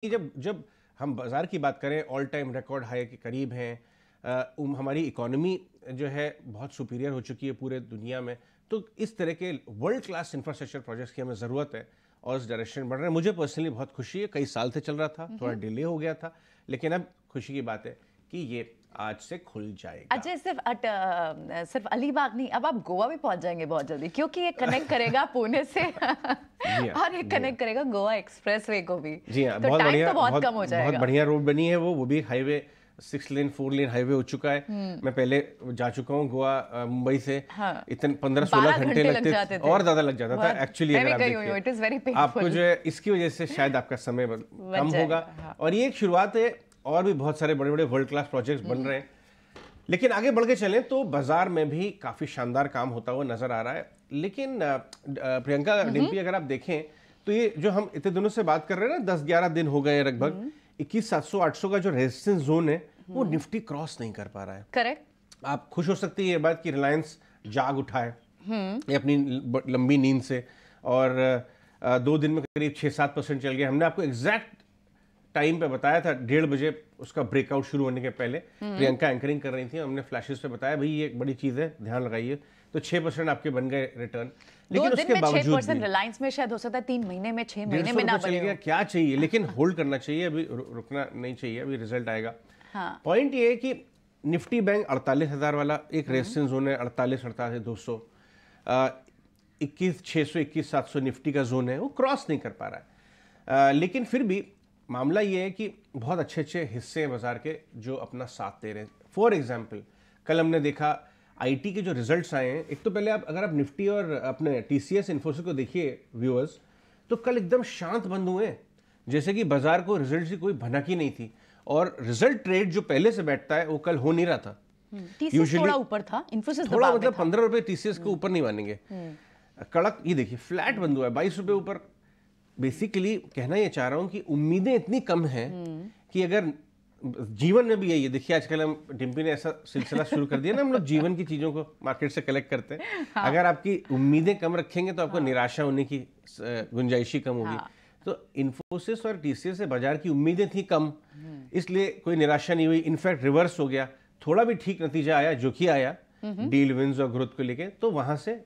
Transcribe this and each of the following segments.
जब जब हम बाजार की बात करें ऑल टाइम रिकॉर्ड हाई के करीब हैं, हमारी इकोनॉमी जो है बहुत सुपीरियर हो चुकी है पूरे दुनिया में, तो इस तरह के वर्ल्ड क्लास इंफ्रास्ट्रक्चर प्रोजेक्ट्स की हमें ज़रूरत है और इस डायरेक्शन बढ़ रहे हैं। मुझे पर्सनली बहुत खुशी है, कई साल से चल रहा था, थोड़ा डिले हो गया था, लेकिन अब खुशी की बात है कि ये आज से खुल जाएगा। अजय, सिर्फ अलीबाग नहीं, अब आप गोवा भी पहुंच जाएंगे बहुत जल्दी, क्योंकि ये कनेक्ट करेगा पुणे से और ये कनेक्ट करेगा गोवा एक्सप्रेसवे को भी। जी हाँ, तो बहुत टाइम बढ़िया, तो बहुत कम हो जाएगा। बहुत बढ़िया रोड बनी है, वो भी हाईवे 6 लेन 4 लेन हाईवे हो चुका है। मैं पहले जा चुका हूँ गोवा, मुंबई से। हाँ। इतने 15-16 घंटे लगते थे और ज्यादा लग जाता था एक्चुअली। अगर आप देखिए आपको जो है इसकी वजह से शायद आपका समय कम होगा। और ये एक शुरुआत है, और भी बहुत सारे बड़े बड़े वर्ल्ड क्लास प्रोजेक्ट्स बन रहे हैं। लेकिन आगे बढ़ के चलें तो बाजार में भी काफी शानदार काम होता हुआ नजर आ रहा है। लेकिन प्रियंका, डिम्पी, अगर आप देखें तो ये जो हम इतने दिनों से बात कर रहे हैं ना, 10-11 दिन हो गए लगभग, 21,700-800 का जो रेजिस्टेंस जोन है वो निफ्टी क्रॉस नहीं कर पा रहा है। करेक्ट। आप खुश हो सकती है ये बात कि रिलायंस जाग उठा है अपनी लंबी नींद से, और 2 दिन में करीब 6-7% चल गया। हमने आपको एग्जैक्ट टाइम पे बताया था, 1:30 बजे उसका ब्रेकआउट शुरू होने के पहले प्रियंका एंकरिंग कर रही थी, हमने फ्लैशेस पे बताया भाई ये एक बड़ी चीज है, ध्यान लगाइए। तो 6% आपके बन गए रिटर्न। लेकिन उसके बावजूद 6% रिलायंस में शायद हो सकता है 3 महीने में, 6 महीने में ना बने। क्या चाहिए, लेकिन होल्ड करना चाहिए, अभी रुकना नहीं चाहिए, अभी रिजल्ट आएगा। पॉइंट ये है कि निफ्टी बैंक 48,000 वाला एक रेजिस्टेंस जोन है, 48-200, 21,600 21,700 निफ्टी का जोन है, वो क्रॉस नहीं कर पा रहा है। लेकिन फिर भी मामला ये है कि बहुत अच्छे अच्छे हिस्से हैं बाजार के जो अपना साथ दे रहे हैं। फॉर एग्जाम्पल, कल हमने देखा आईटी के जो रिजल्ट्स आए हैं। एक तो पहले अगर आप निफ्टी और अपने टीसीएस इन्फोसिस को देखिए व्यूअर्स, तो कल एकदम शांत बंद हुए, जैसे कि बाजार को रिजल्ट की कोई भनक ही नहीं थी। और रिजल्ट ट्रेड जो पहले से बैठता है वो कल हो नहीं रहा था। टीसीएस थोड़ा ऊपर था, इन्फोसिस थोड़ा, मतलब 15 रुपए टीसीएस के ऊपर नहीं मानेंगे। कड़क ये देखिए फ्लैट बंद हुआ है 22 रुपए ऊपर। बेसिकली कहना ये चाह रहा हूं कि उम्मीदें इतनी कम हैं कि अगर जीवन में भी है, ये देखिए आजकल हम, डिम्पी ने ऐसा सिलसिला शुरू कर दिया ना, हम लोग जीवन की चीजों को मार्केट से कलेक्ट करते हैं। हाँ। अगर आपकी उम्मीदें कम रखेंगे तो आपको निराशा होने की गुंजाइश ही कम होगी। तो इन्फोसिस और टीसीएस से बाजार की उम्मीदें थी कम, इसलिए कोई निराशा नहीं हुई। इनफैक्ट रिवर्स हो गया, थोड़ा भी ठीक नतीजा आया जो कि आया डील विंस और ग्रोथ को लेके, तो वहां से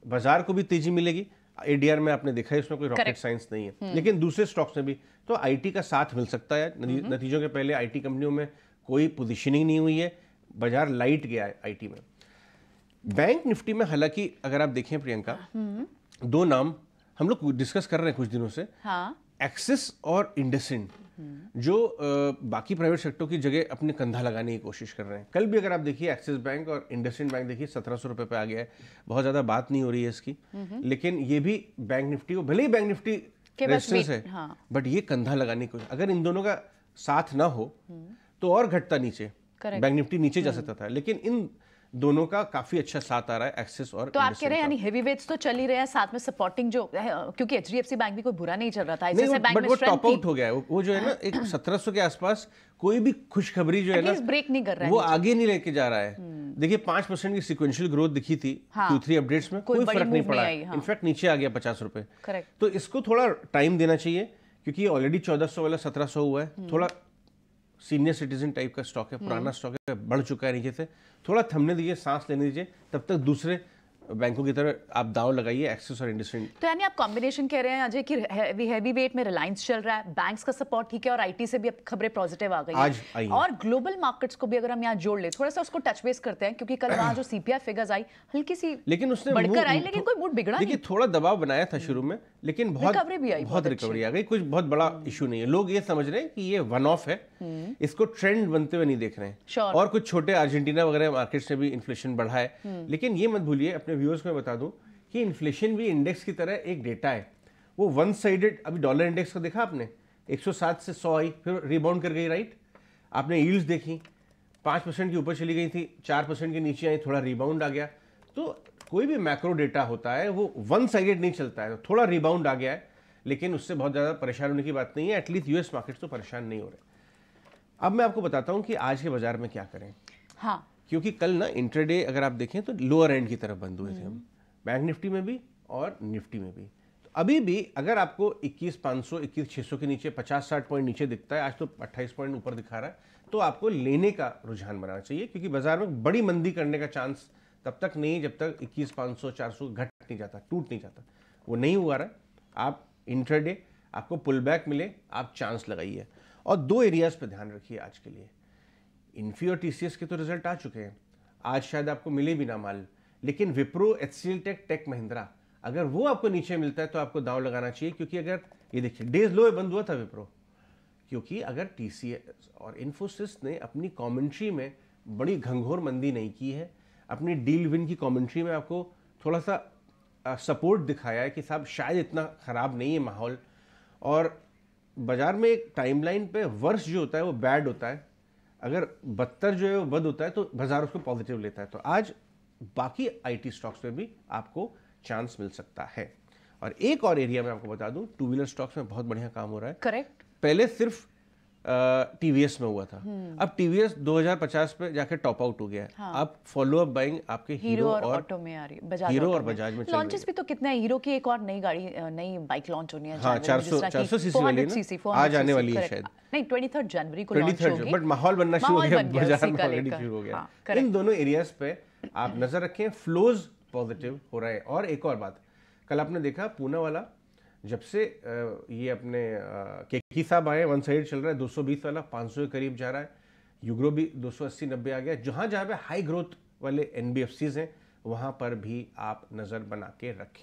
बाजार को भी तेजी मिलेगी। एडीआर में आपने देखा है, इसमें कोई रॉकेट साइंस नहीं है। लेकिन दूसरे स्टॉक्स में भी तो आईटी का साथ मिल सकता है। नतीजों के पहले आईटी कंपनियों में कोई पोजीशनिंग नहीं हुई है, बाजार लाइट गया है आईटी में। बैंक निफ्टी में हालांकि अगर आप देखें प्रियंका, 2 नाम हम लोग डिस्कस कर रहे हैं कुछ दिनों से, एक्सिस और इंडसइंड, जो बाकी प्राइवेट सेक्टर की जगह अपने कंधा लगाने की कोशिश कर रहे हैं। कल भी अगर आप देखिए एक्सिस बैंक और इंडसइंड बैंक देखिए 1700 रुपए पे आ गया है। बहुत ज्यादा बात नहीं हो रही है इसकी, लेकिन ये भी बैंक निफ्टी को, भले ही बैंक निफ्टी रेजिस्टेंस है, बट ये कंधा लगाने की कोशिश। अगर इन दोनों का साथ ना हो तो और घटता नीचे, बैंक निफ्टी नीचे जा सकता था, लेकिन इन दोनों का काफी अच्छा साथ आ रहा है, एक्सिस और। तो आप कह रहे हैं यानी हेवी वेट्स तो चल ही रहे हैं, साथ में सपोर्टिंग जो है, क्योंकि एचडीएफसी बैंक भी कोई बुरा नहीं चल रहा था, नहीं, बट वो टॉप आउट हो गया है। वो जो है ना एक 1700 के आसपास, कोई भी खुशखबरी जो है ना ब्रेक नहीं कर रहा है, वो आगे नहीं लेके जा रहा है। देखिए 5% की सिक्वेंशियल ग्रोथ दिखी थी Q3 अपडेट्स में, कोई फर्क नहीं पड़ा, इनफैक्ट नीचे आ गया 50 रुपए। तो इसको थोड़ा टाइम देना चाहिए, क्योंकि ऑलरेडी 1400 वाला 1700 हुआ है। थोड़ा सीनियर सिटीजन टाइप का स्टॉक है, पुराना स्टॉक है, बढ़ चुका है नीचे से, थोड़ा थमने दीजिए, सांस लेने दीजिए, तब तक दूसरे बैंकों की तरह आप दांव लगाइए, एक्सिस और इंडसइंड। तो यानी आप कॉम्बिनेशन कह रहे हैं अजय कि हेवी वेट में रिलायंस चल रहा है, बैंक्स का सपोर्ट ठीक है, और आईटी से भी अब खबरें पॉजिटिव आ गई आज आई हैं। और ग्लोबल मार्केट्स को भी अगर हम यहाँ जोड़ ले, थोड़ा सा उसको टच बेस करते हैं, क्योंकि कल वहाँ जो सीपीआई फिगर्स आई हल्की सी, लेकिन उसने बढ़कर आई, लेकिन कोई मूड बिगड़ा नहीं। देखिए थोड़ा दबाव बनाया था शुरू में, लेकिन बहुत रिकवरी आ गई, कुछ बहुत बड़ा इशू नहीं है। लोग ये समझ रहे हैं कि ये वन ऑफ है, इसको ट्रेंड बनते हुए नहीं देख रहे हैं। और कुछ छोटे अर्जेंटीना वगैरह मार्केट से भी इन्फ्लेशन बढ़ा है, लेकिन ये मत भूलिए, अपने व्यूअर्स को बता दूं कि इन्फ्लेशन भी इंडेक्स की तरह एक डेटा है, वो वन साइडेड। अभी डॉलर इंडेक्स को देखा आपने, 107 से 100 आई, फिर रिबाउंड कर गई, राइट। आपने यील्ड्स देखी, 5% के ऊपर चली गई थी, 4% के नीचे आई, थोड़ा रिबाउंड आ गया। तो कोई भी मैक्रो डेटा होता है वो वन साइडेड नहीं चलता है। थोड़ा रिबाउंड आ गया है, लेकिन उससे बहुत ज़्यादा परेशान होने की बात नहीं है। एटलीस्ट यूएस मार्केट्स तो परेशान नहीं हो रहे। अब मैं आपको बताता हूँ कि आज के बाजार में क्या करें। हाँ, क्योंकि कल ना इंट्राडे अगर आप देखें तो लोअर एंड की तरफ बंद हुए थे हम, बैंक निफ्टी में भी और निफ्टी में भी। तो अभी भी अगर आपको 21,500 21,600 के नीचे 50-60 पॉइंट नीचे दिखता है, आज तो 28 पॉइंट ऊपर दिखा रहा है, तो आपको लेने का रुझान बनाना चाहिए, क्योंकि बाजार में बड़ी मंदी करने का चांस तब तक नहीं जब तक 21,500 400 घट नहीं जाता, टूट नहीं जाता। वो नहीं हुआ रहा है। आप इंट्राडे आपको पुल बैक मिले, आप चांस लगाइए। और दो एरियाज पे ध्यान रखिए आज के लिए। इन्फी और टीसीएस के तो रिजल्ट आ चुके हैं, आज शायद आपको मिले भी ना माल, लेकिन विप्रो, एचसीएल टेक, टेक महिंद्रा, अगर वो आपको नीचे मिलता है तो आपको दांव लगाना चाहिए, क्योंकि अगर ये देखिए डेज लो बंद हुआ था विप्रो, क्योंकि अगर टीसीएस और इन्फोसिस ने अपनी कमेंट्री में बड़ी घंघोर मंदी नहीं की है, अपनी डील विन की कमेंट्री में आपको थोड़ा सा सपोर्ट दिखाया है कि साहब शायद इतना खराब नहीं है माहौल, और बाजार में एक टाइमलाइन पे वर्ष जो होता है वो बैड होता है, अगर बदतर जो है वो बद होता है तो बाजार उसको पॉजिटिव लेता है। तो आज बाकी आईटी स्टॉक्स में भी आपको चांस मिल सकता है। और एक और एरिया में आपको बता दूं, टू व्हीलर स्टॉक्स में बहुत बढ़िया काम हो रहा है। करेक्ट। पहले सिर्फ टीवीएस में हुआ था, अब टीवीएस 2050 पे जाके टॉप आउट हो गया है। हाँ। अब फॉलो अप बाइंग आपके हीरो और ऑटो में आ रही है, बजाज हीरो ऑटो और बजाज में चल रही है। लॉन्चेस भी तो कितना है, हीरो की एक और नई गाड़ी, नई बाइक लॉन्च होनी है। हाँ, 400 सीसी वाली ना, आज आने वाली है शायद। नहीं, 23 जनवरी को लॉन्च होगी, बट माहौल बनना शुरू हो गया, बाजार में उसी का ऑलरेडी लेकर। शुरू हो गया। हाँ, इन दोनों एरियाज पे आप नजर रखें, फ्लोज पॉजिटिव हो रहा है। और एक और बात, कल आपने देखा पूना वाला, जब से ये अपने केकी साहब आए, वन साइड चल रहा है, 220 वाला 500 के करीब जा रहा है, यूग्रो भी 280-90 आ गया। जहां पे हाई ग्रोथ वाले एनबीएफसीज हैं वहां पर भी आप नजर बना के रखें।